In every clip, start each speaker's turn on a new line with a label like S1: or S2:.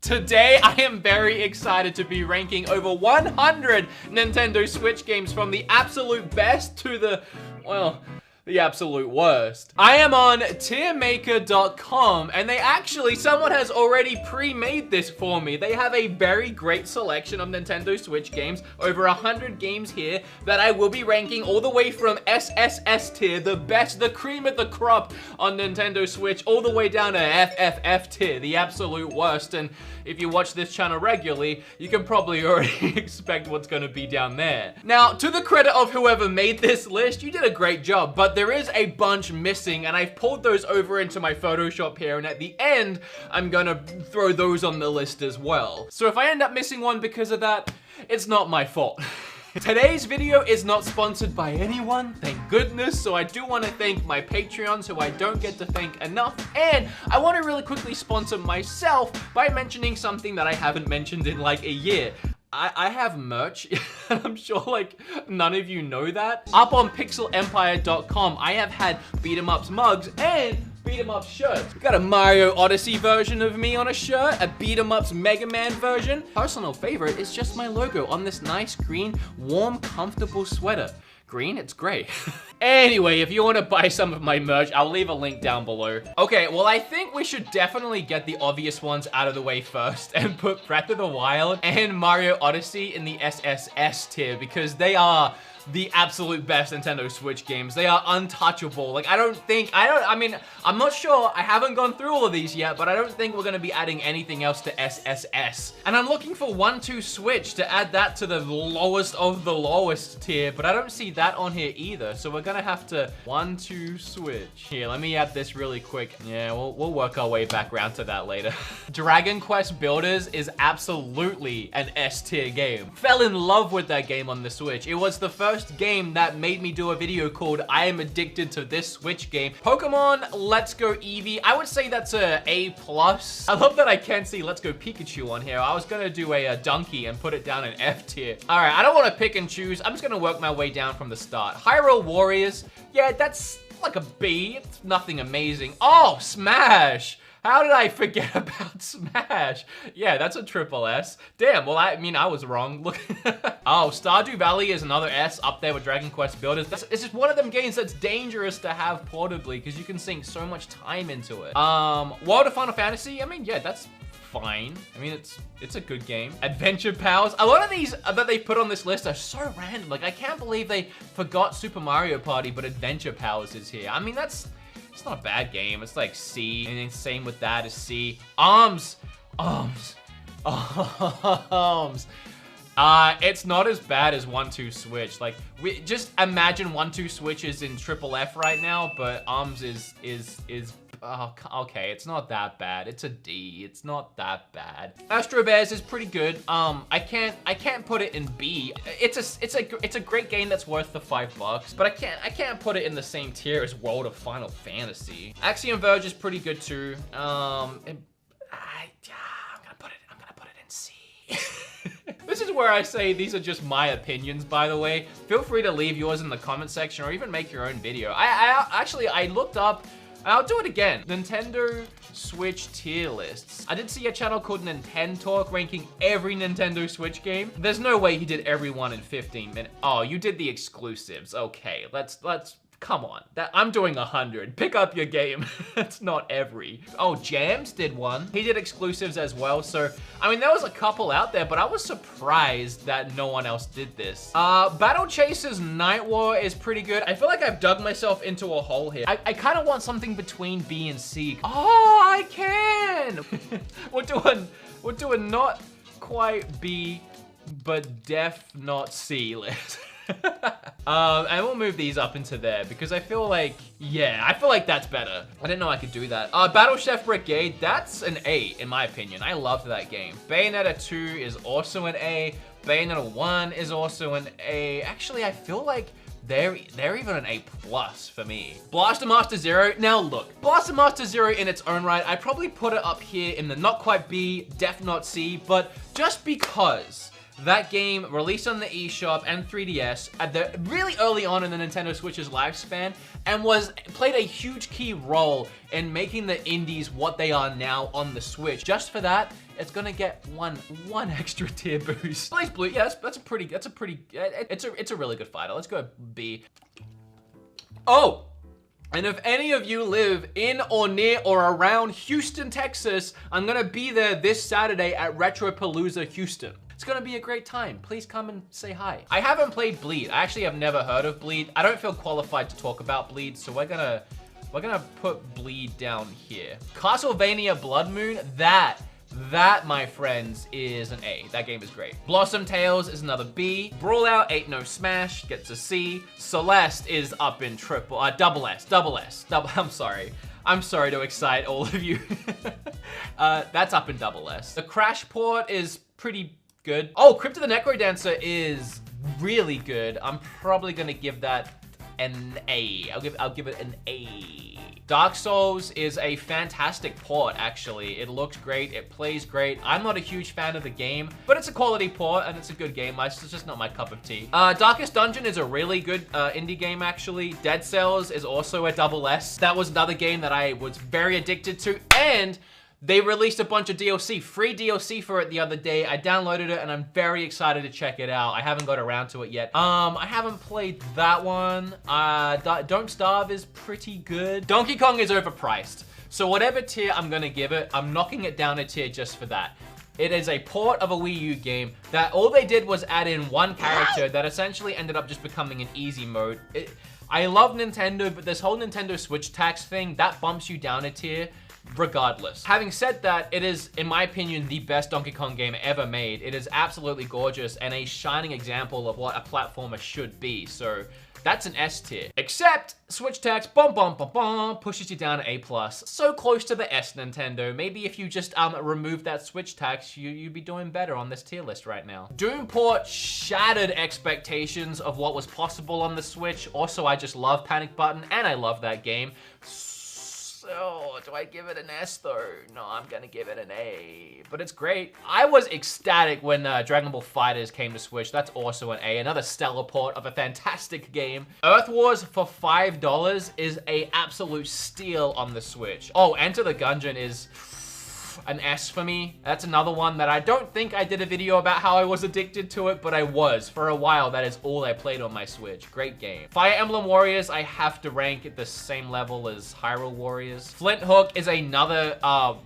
S1: Today, I am very excited to be ranking over 100 Nintendo Switch games from the absolute best to the, well, the absolute worst. I am on tiermaker.com, and someone has already pre-made this for me. They have a very great selection of Nintendo Switch games, over 100 games here, that I will be ranking all the way from SSS tier, the best, the cream of the crop on Nintendo Switch, all the way down to FFF tier, the absolute worst. And if you watch this channel regularly, you can probably already expect what's gonna be down there. Now, to the credit of whoever made this list, you did a great job, but there is a bunch missing, and I've pulled those over into my Photoshop here, and at the end, I'm gonna throw those on the list as well. So if I end up missing one because of that, it's not my fault. Today's video is not sponsored by anyone, thank goodness, so I do want to thank my Patreons, who I don't get to thank enough, and I want to really quickly sponsor myself by mentioning something that I haven't mentioned in like a year. I have merch, I'm sure like none of you know that. Up on pixelempire.com, I have had beat 'em ups mugs and beat 'em up shirts. We got a Mario Odyssey version of me on a shirt, a beat 'em ups Mega Man version. Personal favorite is just my logo on this nice green, warm, comfortable sweater. Green? It's gray. Anyway, if you want to buy some of my merch, I'll leave a link down below. Okay, well, I think we should definitely get the obvious ones out of the way first and put Breath of the Wild and Mario Odyssey in the SSS tier, because they are the absolute best Nintendo Switch games. They are untouchable. Like, I mean, I'm not sure. I haven't gone through all of these yet, but I don't think we're gonna be adding anything else to SSS. And I'm looking for y2mate to add that to the lowest of the lowest tier, but I don't see that on here either. So we're gonna have to y2mate. Here, let me add this really quick. Yeah, we'll work our way back around to that later. Dragon Quest Builders is absolutely an S tier game. Fell in love with that game on the Switch. It was the first game that made me do a video called I Am Addicted to This Switch Game. Pokemon Let's Go Eevee, I would say that's a A+. I love that I can't see Let's Go Pikachu on here. I was gonna do a Donkey and put it down in F tier. All right, I don't want to pick and choose. I'm just gonna work my way down from the start. Hyrule Warriors, yeah, that's like a B. It's nothing amazing. Oh, Smash! How did I forget about Smash? Yeah, that's a triple S. Damn, well, I mean, I was wrong. Look. Oh, Stardew Valley is another S up there with Dragon Quest Builders. It's just one of them games that's dangerous to have portably because you can sink so much time into it. World of Final Fantasy, I mean, yeah, that's fine. I mean, it's a good game. Adventure Powers. A lot of these that they put on this list are so random. Like, I can't believe they forgot Super Mario Party, but Adventure Powers is here. I mean, it's not a bad game. It's like C, and then same with that is C. Arms. It's not as bad as y2mate. Like, we just imagine y2mate is in triple F right now, but Arms is okay, it's not that bad. It's a D. It's not that bad. Astro Bears is pretty good. I can't put it in B. It's a great game that's worth the $5, but I can't put it in the same tier as World of Final Fantasy. Axiom Verge is pretty good too. I'm gonna put it in C. This is where I say these are just my opinions, by the way. Feel free to leave yours in the comment section or even make your own video. I looked up, I'll do it again, Nintendo Switch tier lists. I did see a channel called Nintendo Talk ranking every Nintendo Switch game. There's no way he did every one in 15 minutes. Oh, you did the exclusives. Okay, let's come on. I'm doing 100. Pick up your game. It's not every. Oh, Jams did one. He did exclusives as well. So, I mean, there was a couple out there, but I was surprised that no one else did this. Battle Chasers Night War is pretty good. I feel like I've dug myself into a hole here. I kind of want something between B and C. Oh, I can. We're doing not quite B, but def not C list. And we'll move these up into there because I feel like, yeah, I feel like that's better. I didn't know I could do that. Battle Chef Brigade, that's an A in my opinion. I loved that game. Bayonetta 2 is also an A. Bayonetta 1 is also an A. Actually, I feel like they're even an A+ for me. Blaster Master Zero, now look, Blaster Master Zero in its own right, I probably put it up here in the not quite B, def not C, but just because that game released on the eShop and 3DS at the really early on in the Nintendo Switch's lifespan and played a huge key role in making the indies what they are now on the Switch. Just for that, it's gonna get one extra tier boost. Blaze Blue, yeah, it's a really good fighter. Let's go B. Oh! And if any of you live in or near or around Houston, Texas, I'm gonna be there this Saturday at Retropalooza Houston. It's gonna be a great time. Please come and say hi. I haven't played Bleed. I actually have never heard of Bleed. I don't feel qualified to talk about Bleed, so we're gonna put Bleed down here. Castlevania Blood Moon, that, my friends, is an A. That game is great. Blossom Tales is another B. Brawlout Ain't No Smash gets a C. Celeste is up in double S. I'm sorry to excite all of you. That's up in double S. The Crash port is pretty good. Oh, Crypt of the Necrodancer is really good. I'm probably gonna give that an A. I'll give it an A. Dark Souls is a fantastic port, actually. It looks great, it plays great. I'm not a huge fan of the game, but it's a quality port and it's a good game. It's just not my cup of tea. Darkest Dungeon is a really good indie game, actually. Dead Cells is also a double S. That was another game that I was very addicted to, and they released a bunch of DLC, free DLC for it the other day. I downloaded it and I'm very excited to check it out. I haven't got around to it yet. I haven't played that one. Don't Starve is pretty good. Donkey Kong is overpriced. So whatever tier I'm gonna give it, I'm knocking it down a tier just for that. It is a port of a Wii U game that all they did was add in one character that essentially ended up just becoming an easy mode. I love Nintendo, but this whole Nintendo Switch tax thing, that bumps you down a tier regardless. Having said that, it is, in my opinion, the best Donkey Kong game ever made. It is absolutely gorgeous and a shining example of what a platformer should be. So that's an S tier. Except Switch tax, pushes you down to A+. So close to the S, Nintendo. Maybe if you just remove that Switch tax, you'd be doing better on this tier list right now. Doom port shattered expectations of what was possible on the Switch. Also, I just love Panic Button and I love that game. So, do I give it an S though? No, I'm gonna give it an A, but it's great. I was ecstatic when Dragon Ball FighterZ came to Switch. That's also an A, another stellar port of a fantastic game. Earth Wars for $5 is a absolute steal on the Switch. Oh, Enter the Gungeon is an S for me. That's another one that I don't think I did a video about how I was addicted to it, but I was. For a while, that is all I played on my Switch. Great game. Fire Emblem Warriors, I have to rank at the same level as Hyrule Warriors. Flint Hook is another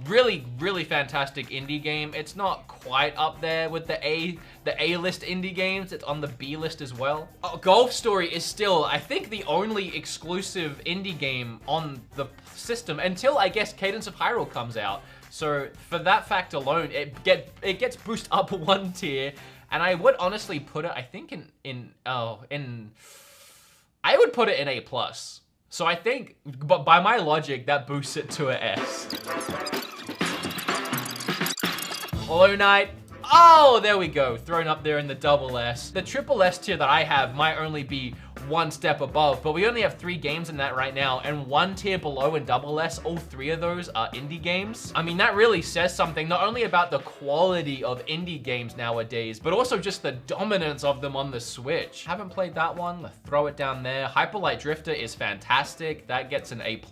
S1: really, really fantastic indie game. It's not quite up there with the A-list indie games. It's on the B list as well. Golf Story is still, I think, the only exclusive indie game on the system until, I guess, Cadence of Hyrule comes out. So for that fact alone, it gets boosted up one tier, and I would honestly put it, I think I would put it in A+. So I think, but by my logic, that boosts it to an S. Hollow Knight. Oh, there we go. Thrown up there in the double S. The triple S tier that I have might only be one step above, but we only have 3 games in that right now, and 1 tier below in double S, all 3 of those are indie games. I mean, that really says something, not only about the quality of indie games nowadays, but also just the dominance of them on the Switch. Haven't played that one, throw it down there. Hyper Light Drifter is fantastic. That gets an A+.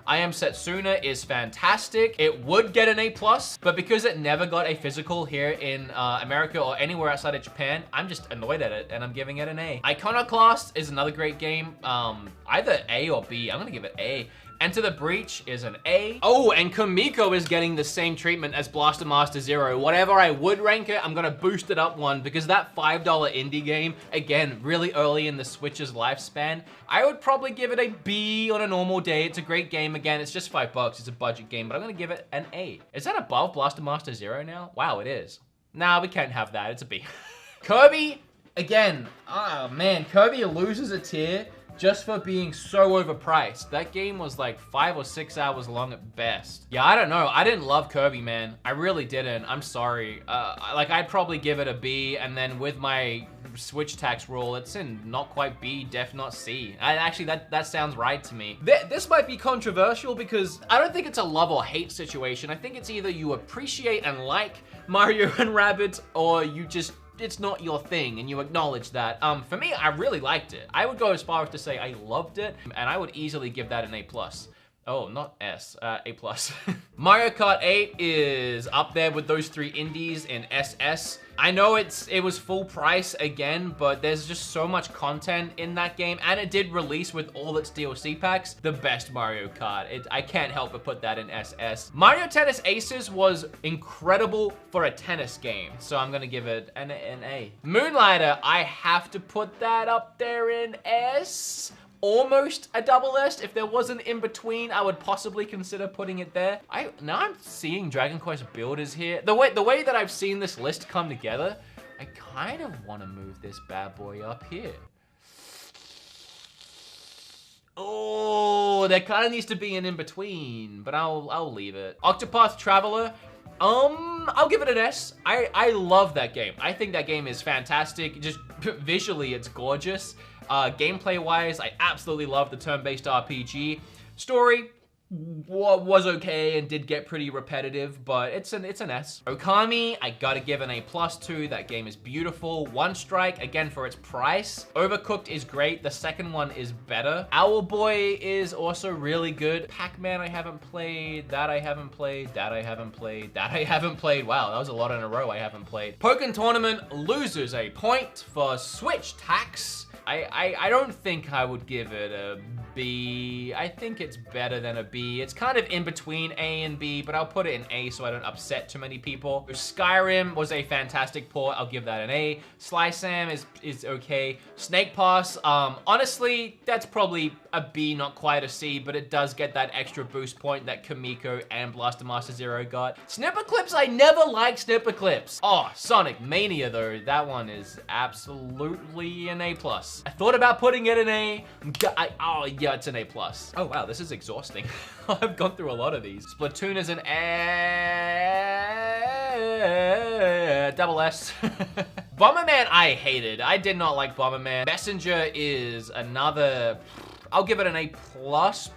S1: I Am Setsuna is fantastic. It would get an A+, but because it never got a physical here in America or anywhere outside of Japan, I'm just annoyed at it and I'm giving it an A. Iconoclast is another great game. Either A or B. I'm gonna give it A. Enter the Breach is an A. Oh, and Kamiko is getting the same treatment as Blaster Master Zero. Whatever I would rank it, I'm gonna boost it up one because that $5 indie game, again, really early in the Switch's lifespan, I would probably give it a B on a normal day. It's a great game. Again, it's just $5. It's a budget game, but I'm gonna give it an A. Is that above Blaster Master Zero now? Wow, it is. Nah, we can't have that. It's a B. Kirby, again, oh man, Kirby loses a tier just for being so overpriced. That game was like 5 or 6 hours long at best. Yeah, I don't know. I didn't love Kirby, man. I really didn't. I'm sorry. Like, I'd probably give it a B, and then with my Switch tax rule, it's in not quite B, def not C. Actually, that sounds right to me. This might be controversial because I don't think it's a love or hate situation. I think it's either you appreciate and like Mario and Rabbids, or you just, it's not your thing and you acknowledge that. For me, I really liked it. I would go as far as to say I loved it, and I would easily give that an A+. Oh, not S, A+. Mario Kart 8 is up there with those 3 indies in SS. I know it was full price again, but there's just so much content in that game, and it did release with all its DLC packs. The best Mario Kart. I can't help but put that in SS. Mario Tennis Aces was incredible for a tennis game, so I'm gonna give it an A. Moonlighter, I have to put that up there in S. Almost a double S. If there wasn't in between, I would possibly consider putting it there. Now I'm seeing Dragon Quest Builders here. The way that I've seen this list come together, I kind of want to move this bad boy up here. Oh, there kind of needs to be an in between, but I'll leave it. Octopath Traveler. I'll give it an S. I love that game. I think that game is fantastic. Just visually, it's gorgeous. Gameplay-wise, I absolutely love the turn-based RPG. Story was okay and did get pretty repetitive, but it's an S. Okami, I gotta give an A+ to. That game is beautiful. One Strike, again, for its price. Overcooked is great. The second one is better. Owlboy is also really good. Pac-Man, I haven't played. That I haven't played. That I haven't played. That I haven't played. Wow, that was a lot in a row I haven't played. Pokken Tournament loses a point for Switch tax. I don't think I would give it a B. I think it's better than a B. It's kind of in between A and B, but I'll put it in A so I don't upset too many people. Skyrim was a fantastic port. I'll give that an A. Sly Sam is okay. Snake Pass, honestly, that's probably a B, not quite a C, but it does get that extra boost point that Kamiko and Blaster Master Zero got. Snipper Clips, I never liked Snipper Clips. Oh, Sonic Mania though, that one is absolutely an A+. I thought about putting it in A. Oh yeah, it's an A+. Oh wow, this is exhausting. I've gone through a lot of these. Splatoon is an A, double S. Bomberman, I hated. I did not like Bomberman. Messenger is another, I'll give it an A+,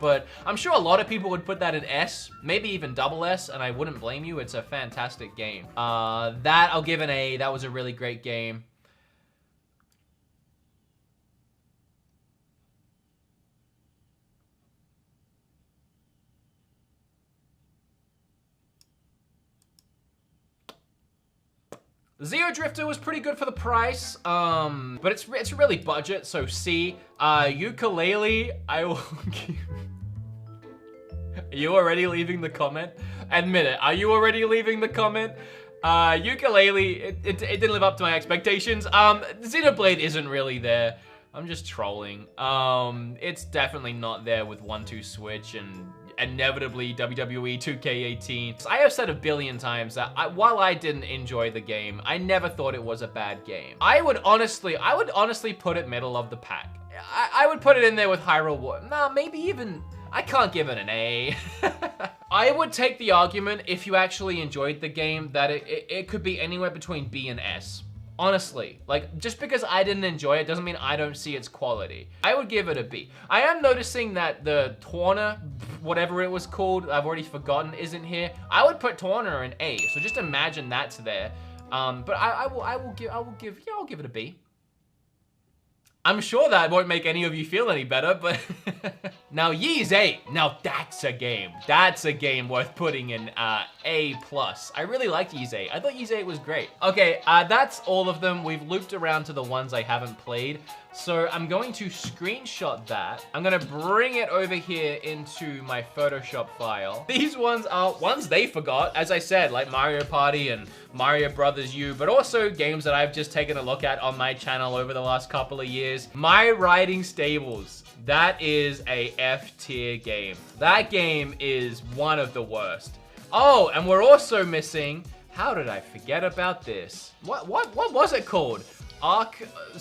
S1: but I'm sure a lot of people would put that in S, maybe even double S, and I wouldn't blame you. It's a fantastic game. That I'll give an A. That was a really great game. Zero Drifter was pretty good for the price, but it's really budget, so C. Ukulele, I will give... Are you already leaving the comment? Admit it, are you already leaving the comment? Ukulele, it didn't live up to my expectations. Xenoblade isn't really there. I'm just trolling. It's definitely not there with 1-2 Switch and inevitably WWE 2K18. I have said a billion times that while I didn't enjoy the game, I never thought it was a bad game. I would honestly put it middle of the pack. I would put it in there with Hyrule Warriors. Nah, maybe even, I can't give it an A. I would take the argument if you actually enjoyed the game that it could be anywhere between B and S. Honestly, like, just because I didn't enjoy it doesn't mean I don't see its quality. I would give it a B. I am noticing that the Torna, whatever it was called, I've already forgotten, isn't here. I would put Torna in A, so just imagine that's there. But I'll give it a B. I'm sure that won't make any of you feel any better, but... Now, Ys 8. Now, that's a game. That's a game worth putting in A+. I really liked Ys 8. I thought Ys 8 was great. Okay, that's all of them. We've looped around to the ones I haven't played. So I'm going to screenshot that. I'm gonna bring it over here into my Photoshop file. These ones are ones they forgot, as I said, like Mario Party and Mario Brothers U, but also games that I've just taken a look at on my channel over the last couple of years. My Riding Stables. That is a F tier game. That game is one of the worst. Oh, and we're also missing, how did I forget about this? What was it called?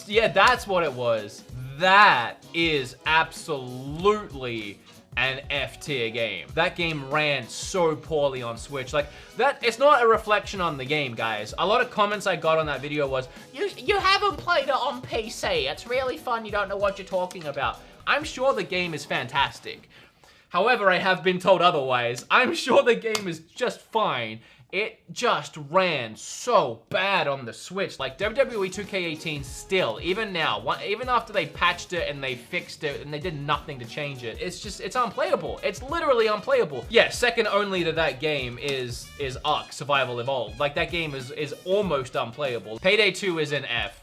S1: Yeah, that's what it was. That is absolutely an F tier game. That game ran so poorly on Switch. Like, that, it's not a reflection on the game, guys. A lot of comments I got on that video was, you haven't played it on PC. It's really fun. You don't know what you're talking about. I'm sure the game is fantastic. However, I have been told otherwise. I'm sure the game is just fine. it just ran so bad on the Switch. Like WWE 2K18 still, even now, even after they patched it and they fixed it and they did nothing to change it, it's unplayable. It's literally unplayable. Yeah, second only to that game is aFqCojjAWkI Survival Evolved. Like that game is almost unplayable. Payday 2 is an F.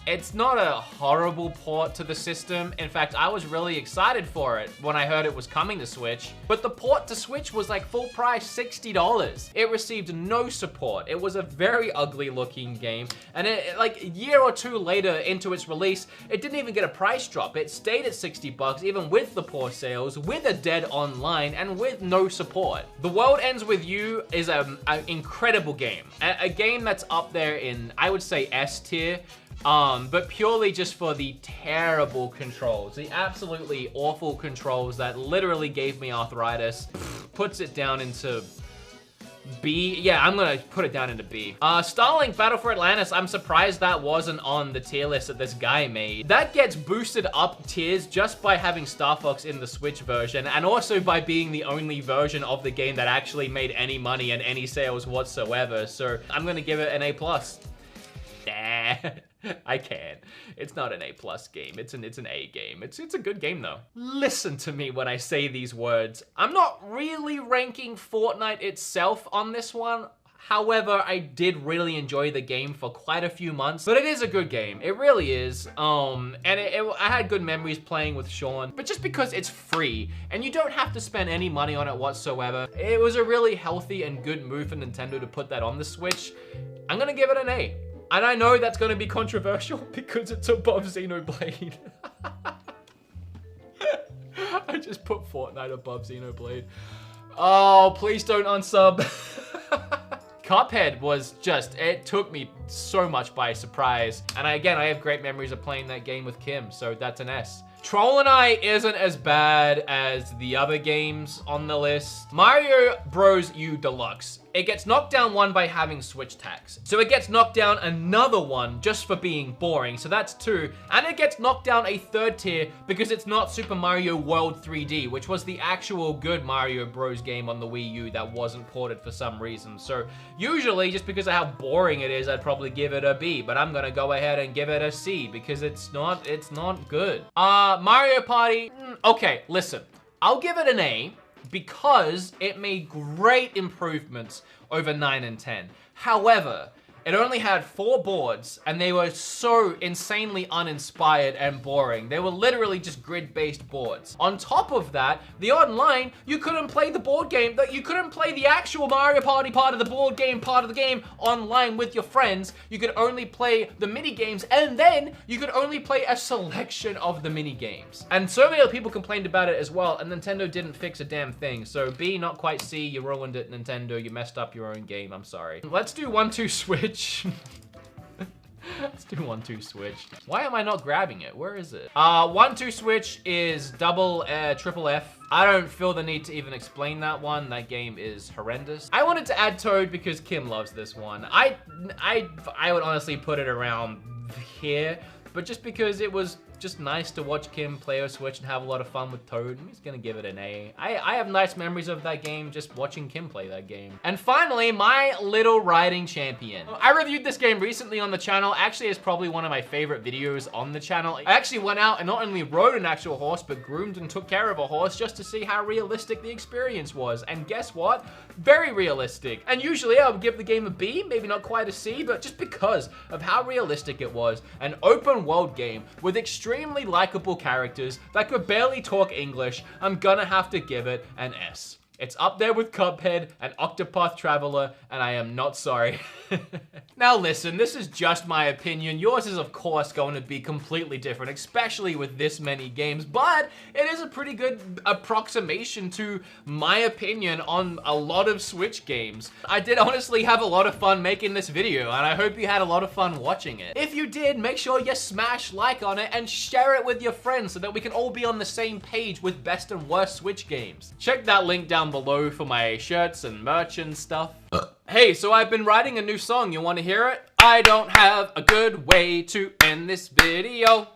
S1: It's not a horrible port to the system. In fact, I was really excited for it when I heard it was coming to Switch. But the port to Switch was like full price, $60. It received no support. It was a very ugly looking game. And like a year or two later into its release, it didn't even get a price drop. It stayed at 60 bucks, even with the poor sales, with a dead online, and with no support. The World Ends With You is an incredible game. A game that's up there in, I would say, S tier. But purely just for the terrible controls, the absolutely awful controls that literally gave me arthritis. Puts it down into B. Yeah, I'm gonna put it down into B. Starlink Battle for Atlantis, I'm surprised that wasn't on the tier list that this guy made. That gets boosted up tiers just by having Star Fox in the Switch version, and also by being the only version of the game that actually made any money and any sales whatsoever. So I'm gonna give it an A+. Nah. I can't. It's not an A+ game. It's an A game. It's a good game though. Listen to me when I say these words. I'm not really ranking Fortnite itself on this one. However, I did really enjoy the game for quite a few months, but it is a good game. It really is. And I had good memories playing with Sean, but just because it's free and you don't have to spend any money on it whatsoever, it was a really healthy and good move for Nintendo to put that on the Switch. I'm gonna give it an A. And I know that's gonna be controversial because it's above Xenoblade. I just put Fortnite above Xenoblade. Oh, please don't unsub. Cuphead was just, it took me so much by surprise. And again, I have great memories of playing that game with Kim, so that's an S. Troll and I isn't as bad as the other games on the list. Mario Bros. U Deluxe. It gets knocked down one by having Switch tax. So it gets knocked down another one just for being boring. So that's 2. And it gets knocked down a 3rd tier because it's not Super Mario World 3D, which was the actual good Mario Bros. Game on the Wii U that wasn't ported for some reason. So usually, just because of how boring it is, I'd probably give it a B. But I'm gonna go ahead and give it a C because it's not good. Mario Party, okay, listen. I'll give it an A because it made great improvements over 9 and 10. However, it only had 4 boards, and they were so insanely uninspired and boring. They were literally just grid-based boards. On top of that, the online, you couldn't play the board game, you couldn't play the actual Mario Party part of the board game, part of the game online with your friends. You could only play the mini games, and then you could only play a selection of the mini games. And so many other people complained about it as well, and Nintendo didn't fix a damn thing. So B, not quite C, you ruined it, Nintendo. You messed up your own game, I'm sorry. Let's do 1-2 Switch. Let's do 1-2 Switch. Why am I not grabbing it? Where is it? 1-2 Switch is triple F. I don't feel the need to even explain that one. That game is horrendous. I wanted to add Toad because Kim loves this one. I would honestly put it around here, but just because it was just nice to watch Kim play her Switch and have a lot of fun with Toad, I'm just gonna give it an A. I have nice memories of that game, just watching Kim play that game. And finally, My Little Riding Champion. I reviewed this game recently on the channel. Actually, it's probably one of my favorite videos on the channel. I actually went out and not only rode an actual horse, but groomed and took care of a horse just to see how realistic the experience was. And guess what? Very realistic. And usually I would give the game a B, maybe not quite a C, but just because of how realistic it was. An open world game with extremely likable characters that could barely talk English, I'm gonna have to give it an S. It's up there with Cuphead and Octopath Traveler, and I am not sorry. Now listen, this is just my opinion. Yours is of course going to be completely different, especially with this many games, but it is a pretty good approximation to my opinion on a lot of Switch games. I did honestly have a lot of fun making this video, and I hope you had a lot of fun watching it. If you did, make sure you smash like on it and share it with your friends so that we can all be on the same page with best and worst Switch games. Check that link down below for my shirts and merch and stuff. Hey, so I've been writing a new song. You want to hear it? I don't have a good way to end this video.